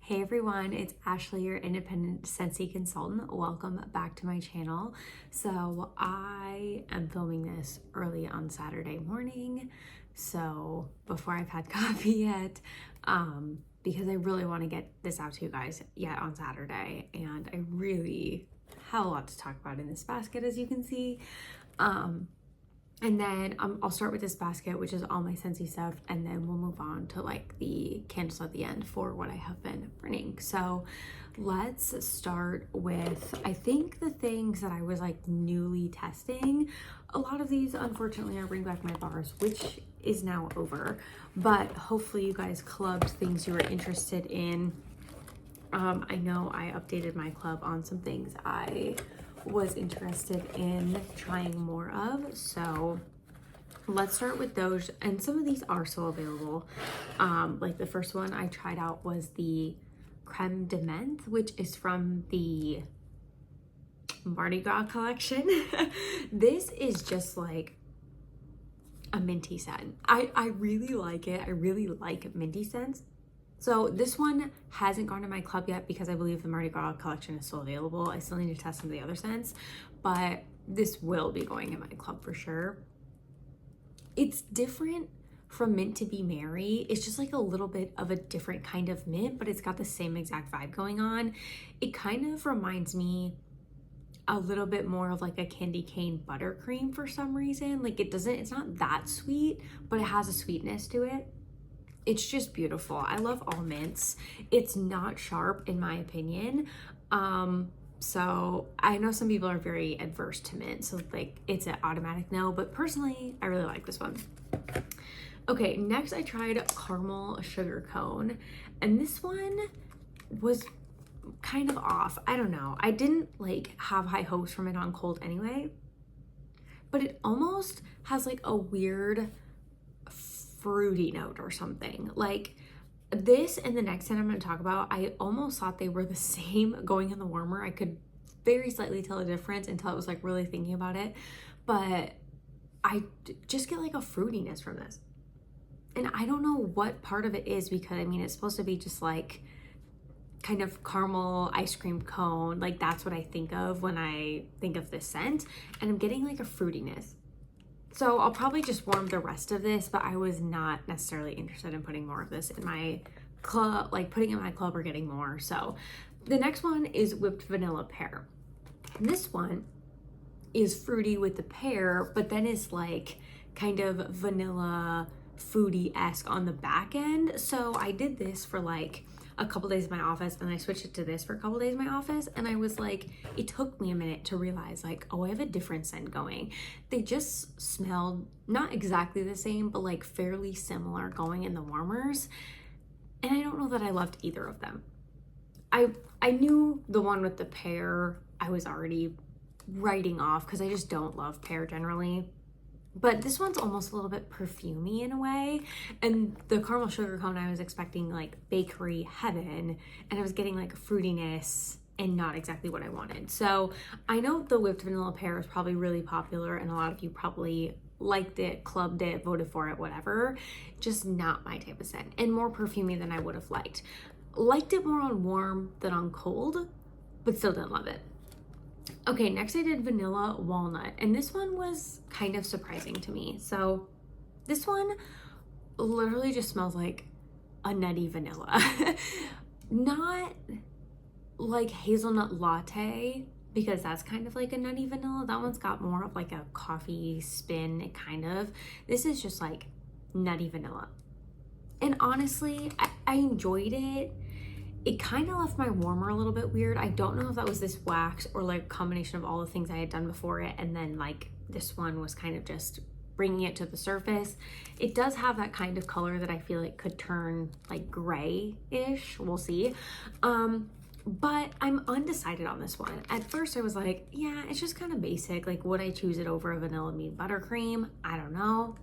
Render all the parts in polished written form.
Hey everyone, it's Ashley, your independent Scentsy consultant. Welcome back to my channel. So I am filming this early on Saturday morning, so before I've had coffee yet, because I really want to get this out to you guys yet on Saturday, and I really have a lot to talk about in this basket, as you can see. And then I'll start with this basket, which is all my Scentsy stuff, and then we'll move on to like the candles at the end for what I have been printing. So let's start with, I think, the things that I was like newly testing. A lot of these, unfortunately, are Bring Back My Bars, which is now over, but hopefully you guys clubbed things you were interested in. I know I updated my club on some things I was interested in trying more of, so let's start with those. And some of these are still available. Like the first one I tried out was the Creme De Ment, which is from the Mardi Gras collection. This is just like a minty scent. I really like it. I really like minty scents. So this one hasn't gone to my club yet because I believe the Mardi Gras collection is still available. I still need to test some of the other scents, but this will be going in my club for sure. It's different from Mint to Be Merry. It's just like a little bit of a different kind of mint, but it's got the same exact vibe going on. It kind of reminds me a little bit more of like a candy cane buttercream for some reason. Like it's not that sweet, but it has a sweetness to it. It's just beautiful. I love all mints. It's not sharp in my opinion. So I know some people are very adverse to mint, so like it's an automatic no, but personally, I really like this one. Okay, next I tried caramel sugar cone, and this one was kind of off. I don't know. I didn't like have high hopes from it on cold anyway, but it almost has like a weird fruity note or something. Like this and the next scent I'm going to talk about, I almost thought they were the same going in the warmer. I could very slightly tell the difference until I was like really thinking about it, but I just get like a fruitiness from this, and I don't know what part of it is, because I mean it's supposed to be just like kind of caramel ice cream cone, like that's what I think of when I think of this scent, and I'm getting like a fruitiness. So I'll probably just warm the rest of this, but I was not necessarily interested in putting more of this in my club, like putting it in my club or getting more. So the next one is Whipped Vanilla Pear. This one is fruity with the pear, but then is like kind of vanilla foodie-esque on the back end. So I did this for like a couple days in my office, and I switched it to this for a couple days in my office, and I was like, it took me a minute to realize like, oh, I have a different scent going. They just smelled not exactly the same, but like fairly similar going in the warmers, and I don't know that I loved either of them. I knew the one with the pear I was already writing off because I just don't love pear generally. But this one's almost a little bit perfumey in a way. And the caramel sugar cone, I was expecting like bakery heaven, and I was getting like fruitiness and not exactly what I wanted. So I know the Whipped Vanilla Pear is probably really popular, and a lot of you probably liked it, clubbed it, voted for it, whatever. Just not my type of scent, and more perfumey than I would have liked. Liked it more on warm than on cold, but still didn't love it. Okay, next I did Vanilla Walnut, and this one was kind of surprising to me. So this one literally just smells like a nutty vanilla. Not like hazelnut latte, because that's kind of like a nutty vanilla. That one's got more of like a coffee spin, kind of. This is just like nutty vanilla. And honestly, I enjoyed it. It kind of left my warmer a little bit weird. I don't know if that was this wax or like a combination of all the things I had done before it, and then like this one was kind of just bringing it to the surface. It does have that kind of color that I feel like could turn like gray-ish. We'll see. But I'm undecided on this one. At first I was like, yeah, it's just kind of basic. Like, would I choose it over a Vanilla Bean Buttercream? I don't know.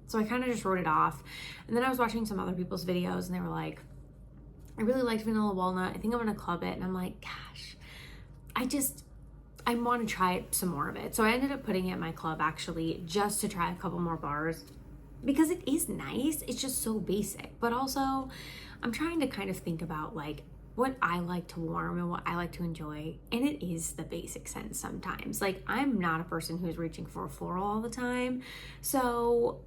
So I kind of just wrote it off. And then I was watching some other people's videos, and they were like, I really liked Vanilla Walnut. I think I'm gonna club it. And I'm like, gosh, I want to try some more of it. So I ended up putting it in my club actually, just to try a couple more bars, because it is nice. It's just so basic. But also I'm trying to kind of think about like what I like to warm and what I like to enjoy, and it is the basic scent sometimes. Like, I'm not a person who's reaching for a floral all the time, so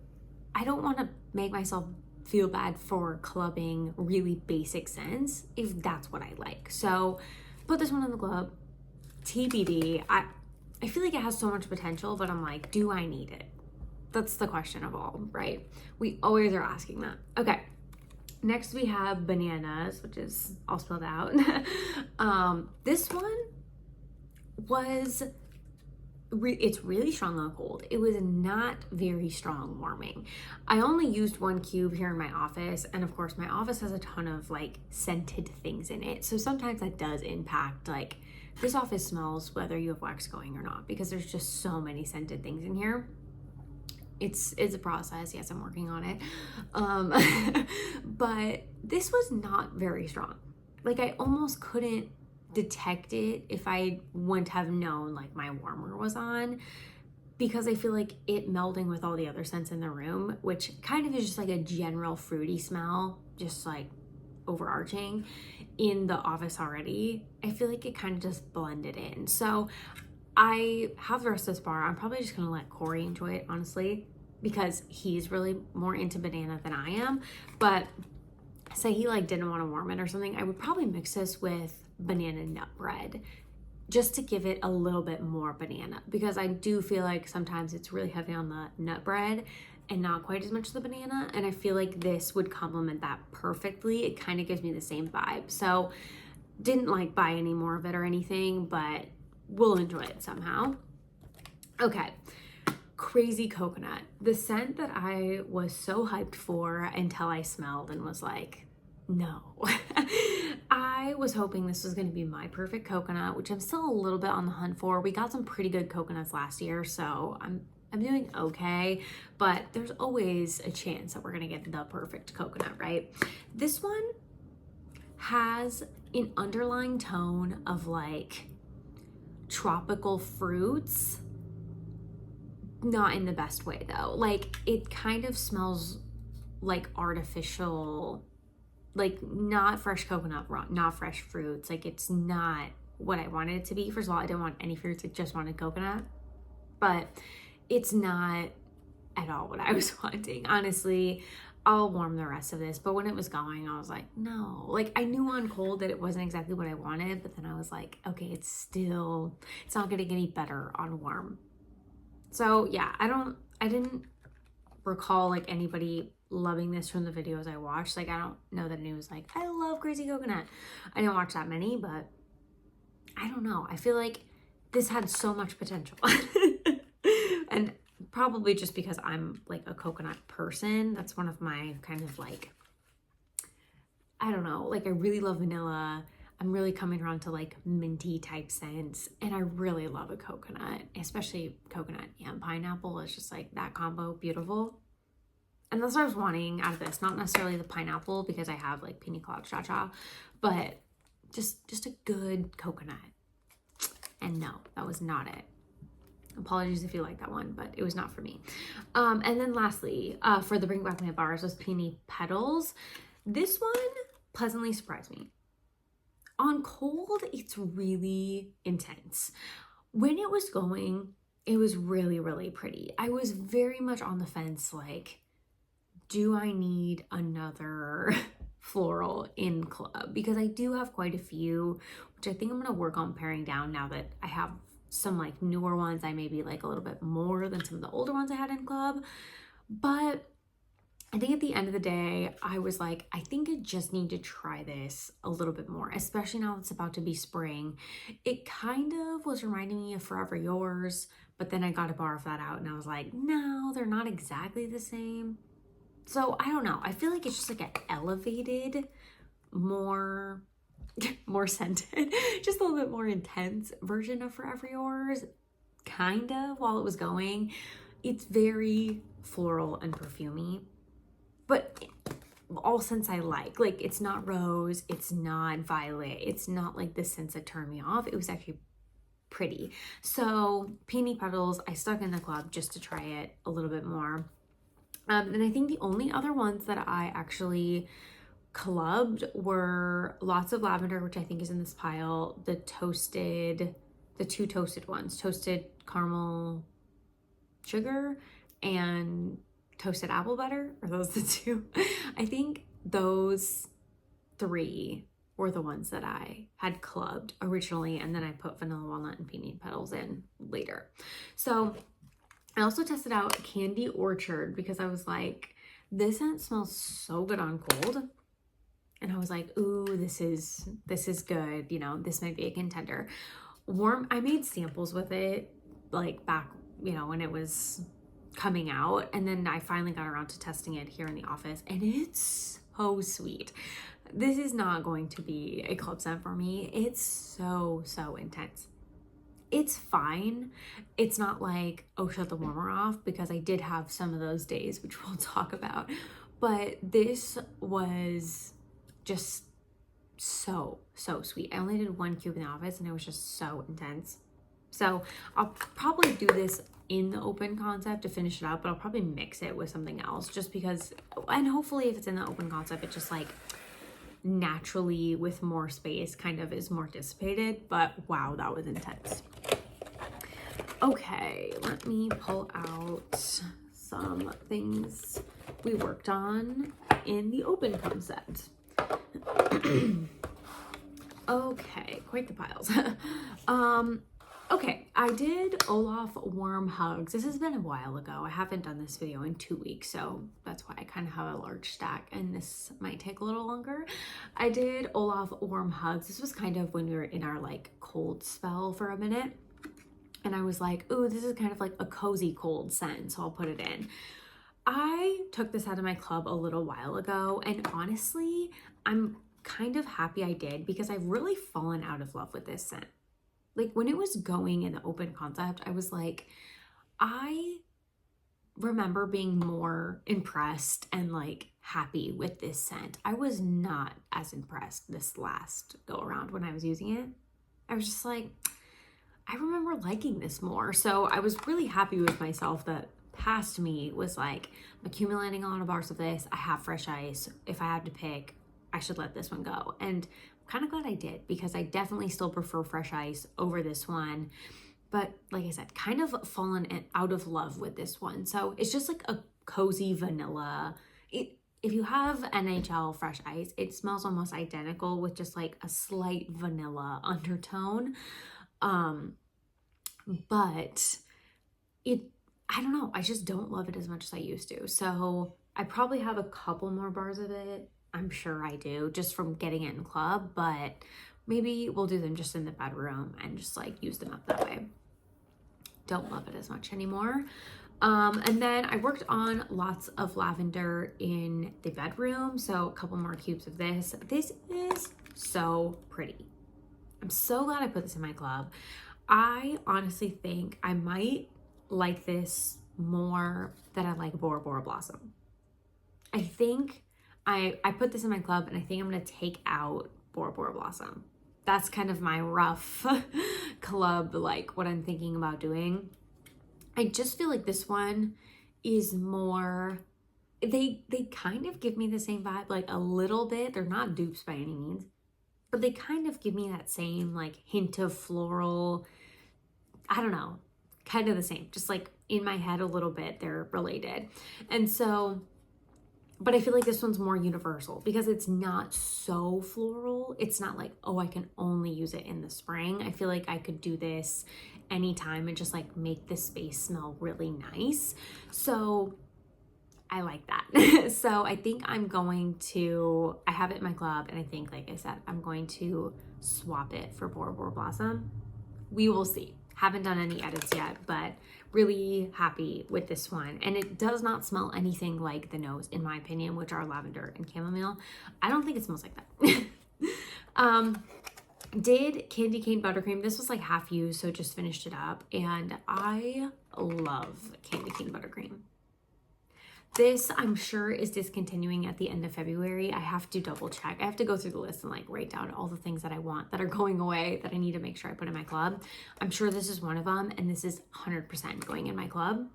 I don't want to make myself feel bad for clubbing really basic scents if that's what I like. So put this one in the club. TBD. I feel like it has so much potential, but I'm like, do I need it? That's the question of all, right? We always are asking that. Okay. Next we have Bananas, which is all spelled out. This one was, it's really strong on cold. It was not very strong warming. I only used 1 cube here in my office. And of course my office has a ton of like scented things in it. So sometimes that does impact, like, this office smells whether you have wax going or not, because there's just so many scented things in here. It's a process. Yes, I'm working on it. But this was not very strong. Like, I almost couldn't detect it if I wouldn't have known like my warmer was on, because I feel like it melding with all the other scents in the room, which kind of is just like a general fruity smell, just like overarching in the office already. I feel like it kind of just blended in. So I have the rest of this bar. I'm probably just gonna let Corey enjoy it, honestly, because he's really more into banana than I am. But say he like didn't want to warm it or something, I would probably mix this with banana nut bread just to give it a little bit more banana, because I do feel like sometimes it's really heavy on the nut bread and not quite as much the banana, and I feel like this would complement that perfectly. It kind of gives me the same vibe. So didn't like buy any more of it or anything, but we'll enjoy it somehow. Okay, Crazy Coconut, the scent that I was so hyped for until I smelled and was like, no. I was hoping this was going to be my perfect coconut, which I'm still a little bit on the hunt for. We got some pretty good coconuts last year, so I'm doing okay, but there's always a chance that we're gonna get the perfect coconut, right? This one has an underlying tone of like tropical fruits, not in the best way though. Like, it kind of smells like artificial, like not fresh coconut, not fresh fruits. Like, it's not what I wanted it to be. First of all, I didn't want any fruits, I just wanted coconut, but it's not at all what I was wanting. Honestly, I'll warm the rest of this, but when it was going, I was like, no. Like, I knew on cold that it wasn't exactly what I wanted, but then I was like, okay, it's not gonna get any better on warm. So yeah, I didn't recall like anybody loving this from the videos I watched. Like, I don't know that anyone was like, I love Crazy Coconut. I didn't watch that many, but I don't know. I feel like this had so much potential. And probably just because I'm like a coconut person, that's one of my kind of like, I don't know, like I really love vanilla. I'm really coming around to like minty type scents, and I really love a coconut, especially coconut and pineapple. It's just like that combo, beautiful. And that's what I was wanting out of this, not necessarily the pineapple because I have like pina colada cha-cha, but just a good coconut. And no, that was not it. Apologies if you like that one, but it was not for me. And then lastly, for the Bring Back My Bars was Peony Petals. This one pleasantly surprised me. On cold, it's really intense. When it was going, it was really, really pretty. I was very much on the fence, like, do I need another floral in club? Because I do have quite a few, which I think I'm gonna work on paring down now that I have some like newer ones I maybe like a little bit more than some of the older ones I had in club. But I think at the end of the day, I was like, I think I just need to try this a little bit more, especially now it's about to be spring. It kind of was reminding me of Forever Yours, but then I got a bar of that out and I was like, no, they're not exactly the same. So I don't know. I feel like it's just like an elevated, more scented, just a little bit more intense version of Forever Yours, kind of, while it was going. It's very floral and perfumey, but all scents I like. Like, it's not rose, it's not violet, it's not like the scents that turn me off. It was actually pretty. So Peony Petals, I stuck in the club just to try it a little bit more. And I think the only other ones that I actually clubbed were lots of lavender, which I think is in this pile, the two toasted ones, toasted caramel sugar and toasted apple butter. Are those the two? I think those 3 were the ones that I had clubbed originally, and then I put vanilla, walnut, and peony petals in later. So I also tested out Candy Orchard because I was like, this scent smells so good on cold. And I was like, ooh, this is good. You know, this might be a contender. Warm, I made samples with it like back, you know, when it was coming out. And then I finally got around to testing it here in the office, and it's so sweet. This is not going to be a club scent for me. It's so intense. It's fine. It's not like, oh, shut the warmer off, because I did have some of those days, which we'll talk about. But this was just so sweet. I only did 1 cube in the office, and it was just so intense. So I'll probably do this in the open concept to finish it up, but I'll probably mix it with something else just because, and hopefully if it's in the open concept, it just like naturally with more space kind of is more dissipated. But wow, that was intense. Okay, let me pull out some things we worked on in the open concept. Okay, quite the piles. Okay, I did Olaf warm hugs. This has been a while ago. I haven't done this video in 2 weeks, so that's why I kind of have a large stack, and this might take a little longer. I did Olaf warm hugs. This was kind of when we were in our like cold spell for a minute, and I was like, ooh, this is kind of like a cozy cold scent, so I'll put it in. I took this out of my club a little while ago, and honestly, I'm kind of happy I did because I've really fallen out of love with this scent. Like when it was going in the open concept, I was like, I remember being more impressed and like happy with this scent. I was not as impressed this last go around when I was using it. I was just like, I remember liking this more. So I was really happy with myself that past me was like, I'm accumulating a lot of bars of this. I have fresh ice. If I had to pick, I should let this one go. And I'm kind of glad I did, because I definitely still prefer fresh ice over this one. But like I said, kind of fallen out of love with this one. So it's just like a cozy vanilla. If you have NHL fresh ice, it smells almost identical with just like a slight vanilla undertone. But I don't know, I just don't love it as much as I used to. So I probably have a couple more bars of it. I'm sure I do, just from getting it in club, but maybe we'll do them just in the bedroom and just like use them up that way. Don't love it as much anymore. And then I worked on lots of lavender in the bedroom. So a couple more cubes of this. This is so pretty. I'm so glad I put this in my club. I honestly think I might like this more than I like Bora Bora Blossom. I think I put this in my club, and I think I'm going to take out Bora Bora Blossom. That's kind of my rough club, like what I'm thinking about doing. I just feel like this one is more, they kind of give me the same vibe, like a little bit. They're not dupes by any means, but they kind of give me that same like hint of floral. I don't know, kind of the same, just like in my head a little bit, they're related. And so, but I feel like this one's more universal because it's not so floral. It's not like, oh, I can only use it in the spring. I feel like I could do this anytime and just like make the space smell really nice. So I like that. So I think I'm going to, I have it in my club, and I think, like I said, I'm going to swap it for Bora Bora Blossom. We will see. Haven't done any edits yet, but really happy with this one. And it does not smell anything like the nose, in my opinion, which are lavender and chamomile. I don't think it smells like that. Did Candy Cane Buttercream. This was like half used, so just finished it up. And I love Candy Cane Buttercream. This, I'm sure, is discontinuing at the end of February. I have to double check. I have to go through the list and like write down all the things that I want that are going away that I need to make sure I put in my club. I'm sure this is one of them, and this is 100% going in my club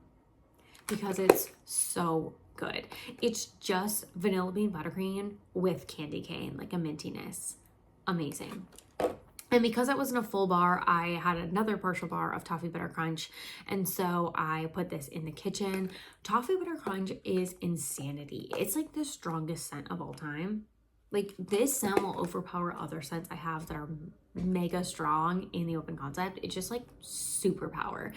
because it's so good. It's just vanilla bean buttercream with candy cane, like a mintiness. Amazing. And because it wasn't a full bar, I had another partial bar of Toffee Butter Crunch. And so I put this in the kitchen. Toffee Butter Crunch is insanity. It's like the strongest scent of all time. Like, this scent will overpower other scents I have that are mega strong in the open concept. It's just like superpower.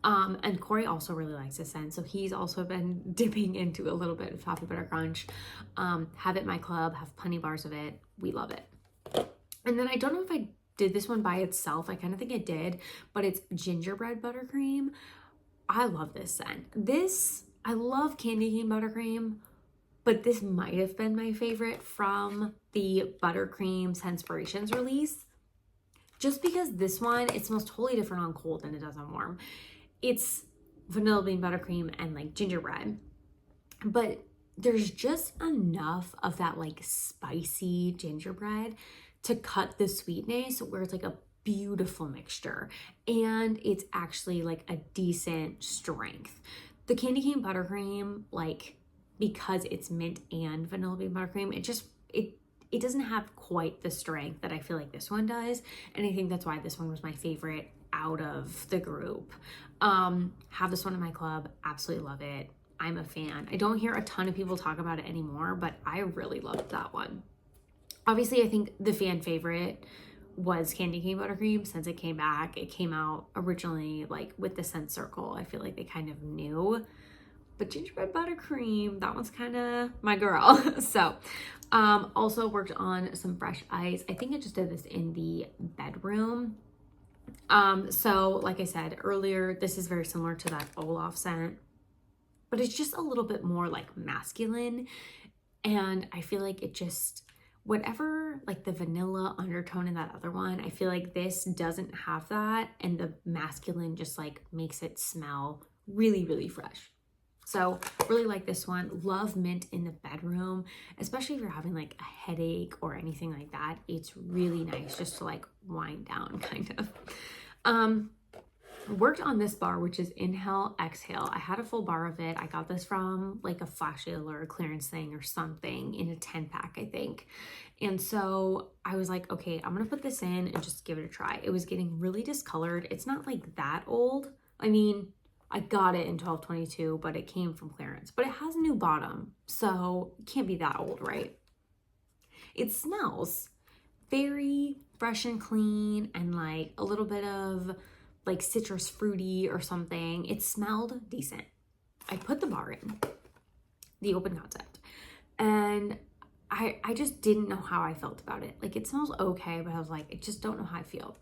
And Corey also really likes this scent, so he's also been dipping into a little bit of Toffee Butter Crunch. Have it in my club, have plenty of bars of it. We love it. And then I don't know if I did this one by itself. I kind of think I did, but it's gingerbread buttercream. I love this scent. I love candy cane buttercream, but this might have been my favorite from the Buttercream Scenspirations release. Just because this one, it smells totally different on cold than it does on warm. It's vanilla bean buttercream and like gingerbread, but there's just enough of that like spicy gingerbread to cut the sweetness where it's like a beautiful mixture, and it's actually like a decent strength. The candy cane buttercream, like, because it's mint and vanilla bean buttercream, it doesn't have quite the strength that I feel like this one does, and I think that's why this one was my favorite out of the group. Have this one in my club, absolutely love it. I'm a fan. I don't hear a ton of people talk about it anymore, but I really loved that one. Obviously, I think the fan favorite was candy cane buttercream since it came back. It came out originally like with the scent circle. I feel like they kind of knew. But gingerbread buttercream, that one's kind of my girl. So, also worked on some fresh ice. I think I just did this in the bedroom. So like I said earlier, this is very similar to that Olaf scent, but it's just a little bit more like masculine. And I feel like it just, whatever like the vanilla undertone in that other one, I feel like this doesn't have that, and the masculine just like makes it smell really, really fresh. So really like this one. Love mint in the bedroom, especially if you're having like a headache or anything like that. It's really nice just to like wind down kind of. Worked on this bar, which is Inhale Exhale. I had a full bar of it. I got this from like a flash sale or a clearance thing or something in a 10-pack, I think. And so I was like, okay, I'm gonna put this in and just give it a try. It was getting really discolored. It's not like that old. I mean, I got it in 12/22, but it came from clearance. But it has a new bottom, so it can't be that old, right? It smells very fresh and clean and like a little bit of like citrus fruity or something. It smelled decent. I put the bar in, the open concept, and I just didn't know how I felt about it. Like, it smells okay, but I was like, I just don't know how I feel.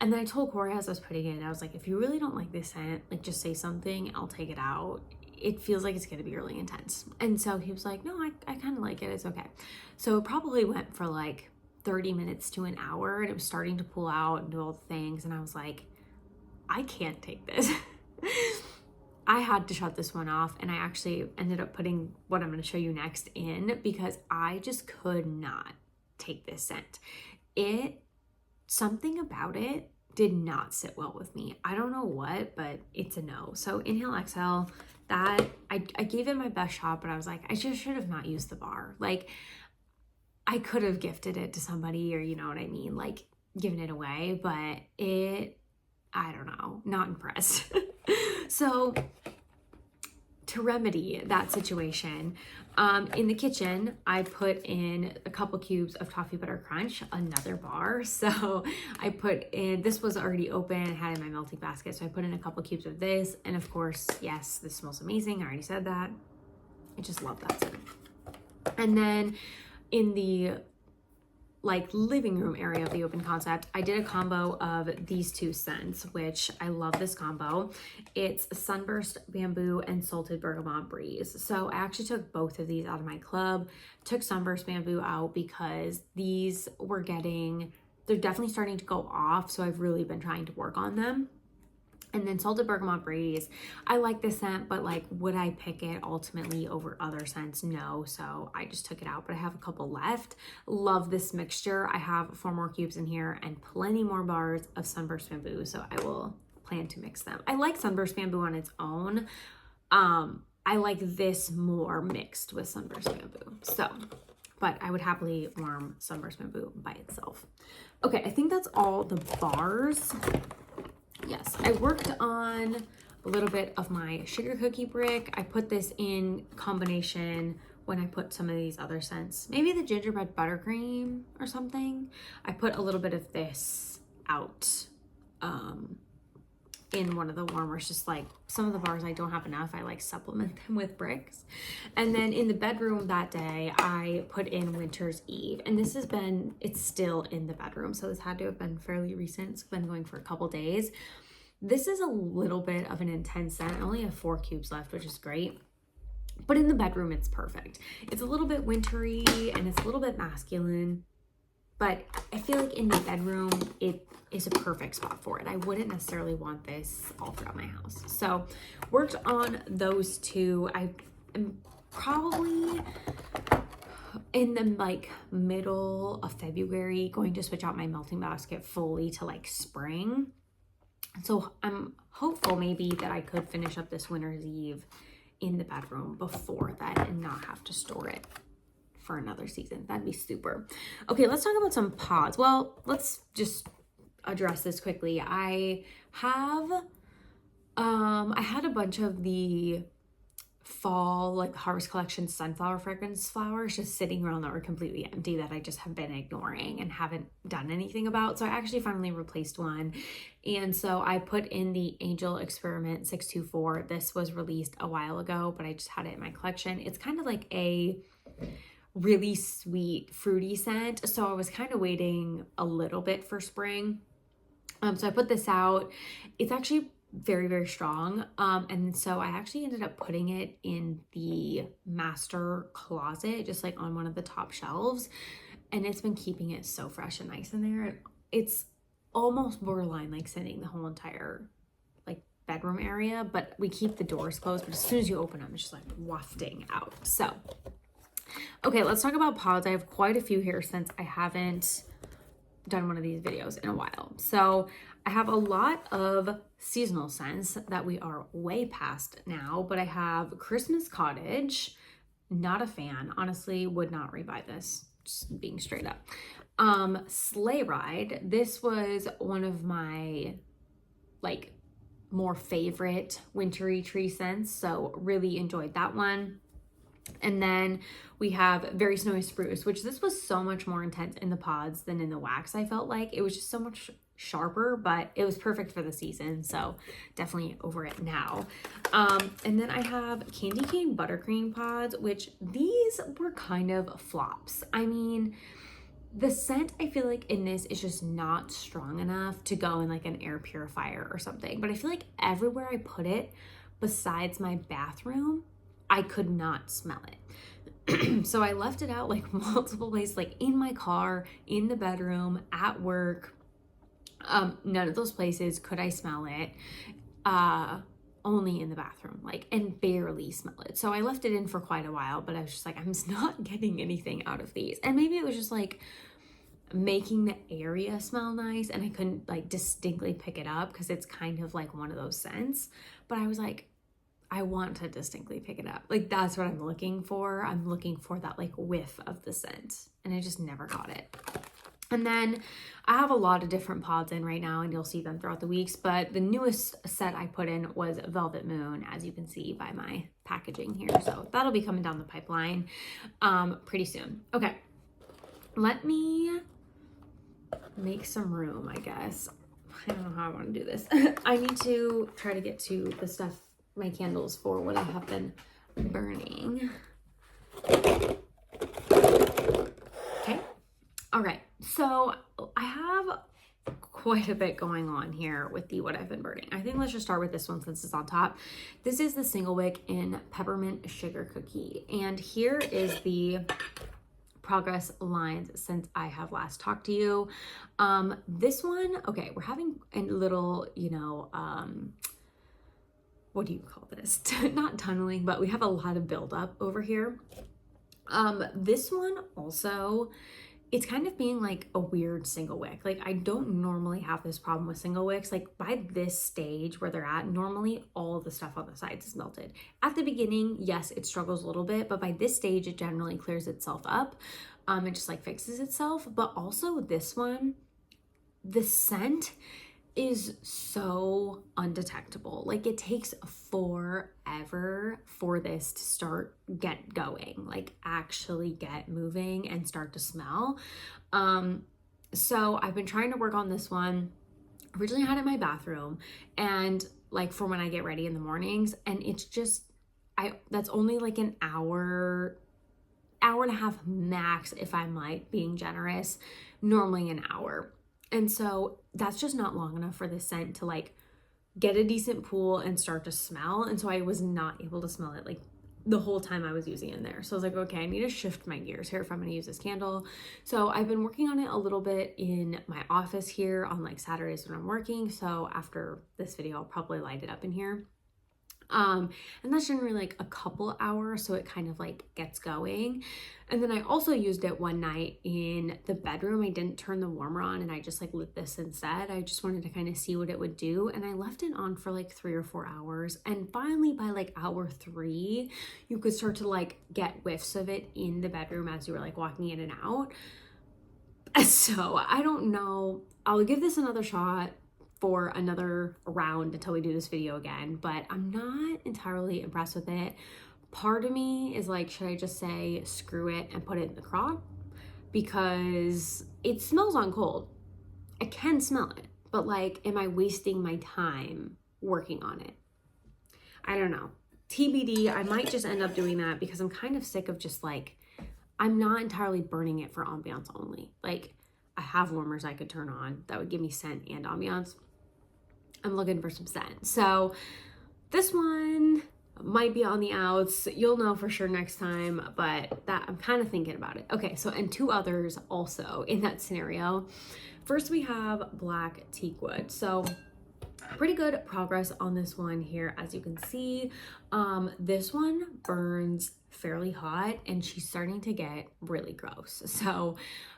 And then I told Corey as I was putting it in, I was like, if you really don't like this scent, like, just say something, I'll take it out. It feels like it's gonna be really intense. And so he was like, no, I kind of like it, it's okay. So it probably went for like 30 minutes to an hour, and it was starting to pull out and do all the things. And I was like, I can't take this. I had to shut this one off, and I actually ended up putting what I'm gonna show you next in because I just could not take this scent. Something about it did not sit well with me. I don't know what, but it's a no. So Inhale Exhale, that I gave it my best shot, but I was like, I just should have not used the bar. Like, I could have gifted it to somebody, or you know what I mean, like given it away, but I don't know, not impressed. So to remedy that situation, in the kitchen, I put in a couple cubes of Toffee Butter Crunch, another bar. So I put in, this was already open, I had it in my melting basket. So I put in a couple cubes of this. And of course, yes, this smells amazing. I already said that. I just love that scent. And then in the like living room area of the open concept, I did a combo of these two scents, which I love this combo. It's Sunburst Bamboo and Salted Bergamot Breeze. So I actually took both of these out of my club, took Sunburst Bamboo out because these were they're definitely starting to go off. So I've really been trying to work on them. And then Salted Bergamot Breeze, I like this scent, but like, would I pick it ultimately over other scents? No, so I just took it out, but I have a couple left. Love this mixture. I have 4 more cubes in here and plenty more bars of Sunburst Bamboo, so I will plan to mix them. I like Sunburst Bamboo on its own. I I like this more mixed with Sunburst Bamboo. So, but I would happily warm Sunburst Bamboo by itself. Okay, I think that's all the bars. Yes, I worked on a little bit of my sugar cookie brick. I put this in combination when I put some of these other scents. Maybe the gingerbread buttercream or something. I put a little bit of this out in one of the warmers, just like some of the bars I don't have enough, I like supplement them with bricks. And then in the bedroom that day, I put in Winter's Eve, and this has been, it's still in the bedroom, so this had to have been fairly recent. It's been going for a couple days. This is a little bit of an intense scent. I only have 4 cubes left, which is great. But in the bedroom, it's perfect. It's a little bit wintry and it's a little bit masculine, but I feel like in the bedroom, it is a perfect spot for it. I wouldn't necessarily want this all throughout my house. So worked on those two. I am probably in the like middle of February going to switch out my melting basket fully to like spring. So I'm hopeful maybe that I could finish up this Winter's Eve in the bedroom before that and not have to store it for another season. That'd be super. Okay, let's talk about some pods. Well, let's just address this quickly. I had a bunch of the fall like Harvest Collection sunflower fragrance flowers just sitting around that were completely empty that I just have been ignoring and haven't done anything about. So I actually finally replaced one. And so I put in the Angel Experiment 624. This was released a while ago, but I just had it in my collection. It's kind of like a really sweet fruity scent. So I was kind of waiting a little bit for spring. So I put this out. It's actually very, very strong. And so I actually ended up putting it in the master closet, just like on one of the top shelves. And it's been keeping it so fresh and nice in there. It's almost borderline like scenting the whole entire like bedroom area, but we keep the doors closed. But as soon as you open them, it's just like wafting out. So, okay, let's talk about pods. I have quite a few here since I haven't done one of these videos in a while. So I have a lot of seasonal scents that we are way past now, but I have Christmas Cottage, not a fan, honestly, would not rebuy this, just being straight up. Sleigh Ride, this was one of my like more favorite wintry tree scents, so really enjoyed that one. And then we have Very Snowy Spruce, which this was so much more intense in the pods than in the wax. I felt like it was just so much sharper, but it was perfect for the season. So definitely over it now. And then I have Candy Cane Buttercream pods, which these were kind of flops. I mean, the scent I feel like in this is just not strong enough to go in like an air purifier or something. But I feel like everywhere I put it, besides my bathroom, I could not smell it. So I left it out like multiple places, like in my car, in the bedroom, at work. None of those places could I smell it. Only in the bathroom, like, and barely smell it. So I left it in for quite a while, but I was just like, I'm just not getting anything out of these. And maybe it was just like making the area smell nice and I couldn't like distinctly pick it up because it's kind of like one of those scents. But I was like, I want to distinctly pick it up. Like that's what I'm looking for. I'm looking for that like whiff of the scent and I just never got it. And then I have a lot of different pods in right now and you'll see them throughout the weeks, but the newest set I put in was Velvet Moon, as you can see by my packaging here. So that'll be coming down the pipeline pretty soon. Okay, let me make some room, I guess. I don't know how I want to do this. I need to try to get to the stuff, my candles for what I have been burning. Okay. All right. So I have quite a bit going on here with the what I've been burning. I think let's just start with this one since it's on top. This is the single wick in Peppermint Sugar Cookie. And here is the progress lines since I have last talked to you. This one, okay, we're having a little, you know, what do you call this? Not tunneling, but we have a lot of buildup over here. This one also it's kind of being like a weird single wick. Like I don't normally have this problem with single wicks. Like by this stage where they're at, normally all the stuff on the sides is melted. At the beginning, yes, it struggles a little bit, but by this stage, it generally clears itself up. It just like fixes itself. But also this one, the scent is so undetectable. Like it takes forever for this to start get going, like actually get moving and start to smell. So I've been trying to work on this one. Originally had it in my bathroom and like for when I get ready in the mornings, and it's just that's only like an hour and a half max if I'm like being generous, normally an hour. And so that's just not long enough for the scent to like get a decent pool and start to smell. And so I was not able to smell it like the whole time I was using it in there. So I was like, okay, I need to shift my gears here if I'm going to use this candle. So I've been working on it a little bit in my office here on like Saturdays when I'm working. So after this video, I'll probably light it up in here. And that's generally like a couple hours, so it kind of like gets going. And then I also used it one night in the bedroom. I didn't turn the warmer on and I just like lit this instead. I just wanted to kind of see what it would do, and I left it on for like 3 or 4 hours, and finally by like hour 3 you could start to like get whiffs of it in the bedroom as you were like walking in and out. So I don't know, I'll give this another shot for another round until we do this video again, but I'm not entirely impressed with it. Part of me is like, should I just say screw it and put it in the crock? Because it smells on cold. I can smell it, but like, am I wasting my time working on it? I don't know. TBD, I might just end up doing that because I'm kind of sick of just like, I'm not entirely burning it for ambiance only. Like I have warmers I could turn on that would give me scent and ambiance. I'm looking for some scent. So this one might be on the outs. You'll know for sure next time, but that I'm kind of thinking about it. Okay, so and 2 others also in that scenario. First we have Black Teakwood. So pretty good progress on this one here. As you can see, this one burns fairly hot and she's starting to get really gross. So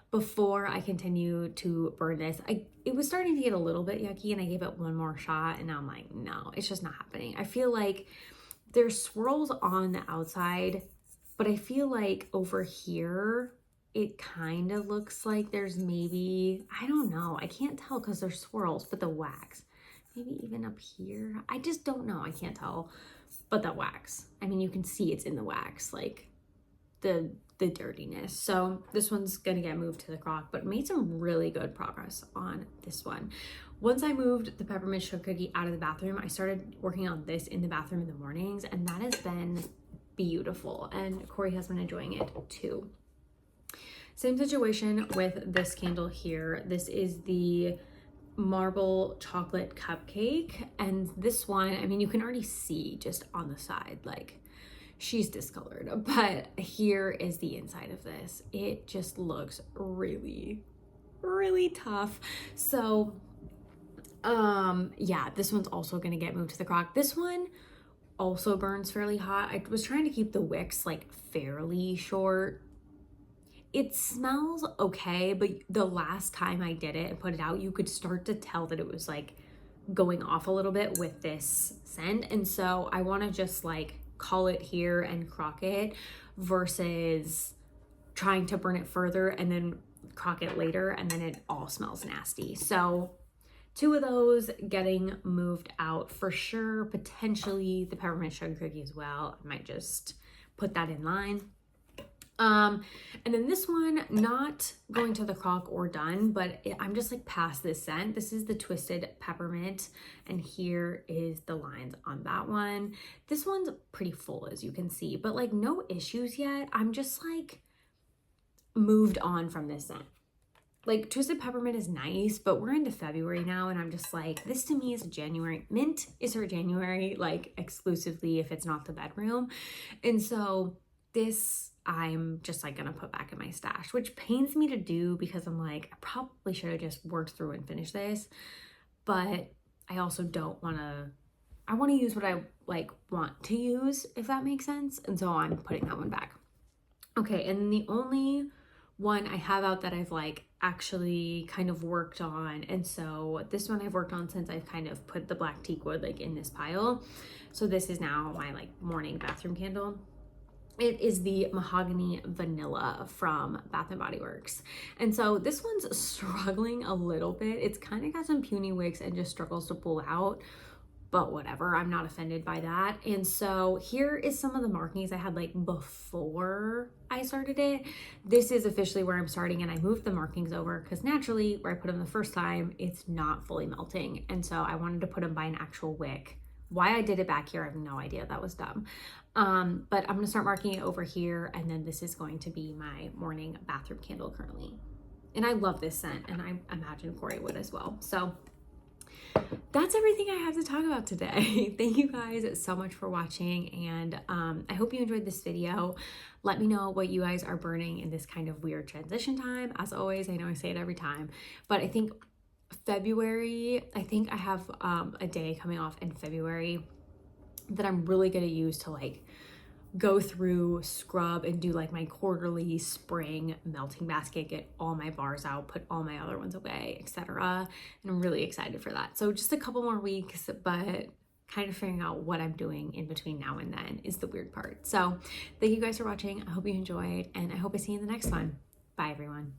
before I continue to burn this, it was starting to get a little bit yucky and I gave it one more shot and now I'm like, no, it's just not happening. I feel like there's swirls on the outside, but I feel like over here, it kind of looks like there's maybe, I don't know, I can't tell because there's swirls, but the wax, maybe even up here, I just don't know, I can't tell, but that wax, I mean, you can see it's in the wax, like the dirtiness. So this one's gonna get moved to the crock, but made some really good progress on this one. Once I moved the peppermint sugar cookie out of the bathroom, I started working on this in the bathroom in the mornings, and that has been beautiful. And Corey has been enjoying it too. Same situation with this candle here. This is the marble chocolate cupcake, and this one, I mean, you can already see just on the side, like she's discolored, but here is the inside of this. It just looks really, really tough. So yeah, this one's also gonna get moved to the crock. This one also burns fairly hot. I was trying to keep the wicks like fairly short. It smells okay, but the last time I did it and put it out, you could start to tell that it was like going off a little bit with this scent. And so I want to just like call it here and crock it versus trying to burn it further and then crock it later and then it all smells nasty. So 2 of those getting moved out for sure. Potentially the peppermint sugar cookie as well. I might just put that in line. And then this one, not going to the crock or done, but I'm just like past this scent. This is the Twisted Peppermint, and here is the lines on that one. This one's pretty full, as you can see, but like no issues yet. I'm just like moved on from this scent. Like Twisted Peppermint is nice, but we're into February now, and I'm just like, this to me is a January. Mint is her January, like exclusively if it's not the bedroom. And so this I'm just like gonna put back in my stash, which pains me to do because I'm like, I probably should have just worked through and finished this, but I also don't wanna, I wanna use what I like want to use, if that makes sense. And so I'm putting that one back. Okay, and then the only one I have out that I've like actually kind of worked on. And so this one I've worked on since I've kind of put the black teak wood like in this pile. So this is now my like morning bathroom candle. It is the Mahogany Vanilla from Bath and Body Works. And so this one's struggling a little bit. It's kind of got some puny wicks and just struggles to pull out, but whatever, I'm not offended by that. And so here is some of the markings I had like before I started it. This is officially where I'm starting, and I moved the markings over because naturally where I put them the first time, it's not fully melting. And so I wanted to put them by an actual wick. Why I did it back here, I have no idea. That was dumb. But I'm gonna start marking it over here, and then this is going to be my morning bathroom candle currently. And I love this scent, and I imagine Corey would as well. So that's everything I have to talk about today. Thank you guys so much for watching, and I hope you enjoyed this video. Let me know what you guys are burning in this kind of weird transition time. As always, I know I say it every time, but I think February, I think I have a day coming off in February that I'm really going to use to like go through, scrub, and do like my quarterly spring melting basket, get all my bars out, put all my other ones away, etc. And I'm really excited for that. So just a couple more weeks, but kind of figuring out what I'm doing in between now and then is the weird part. So thank you guys for watching. I hope you enjoyed, and I hope I see you in the next one. Bye everyone.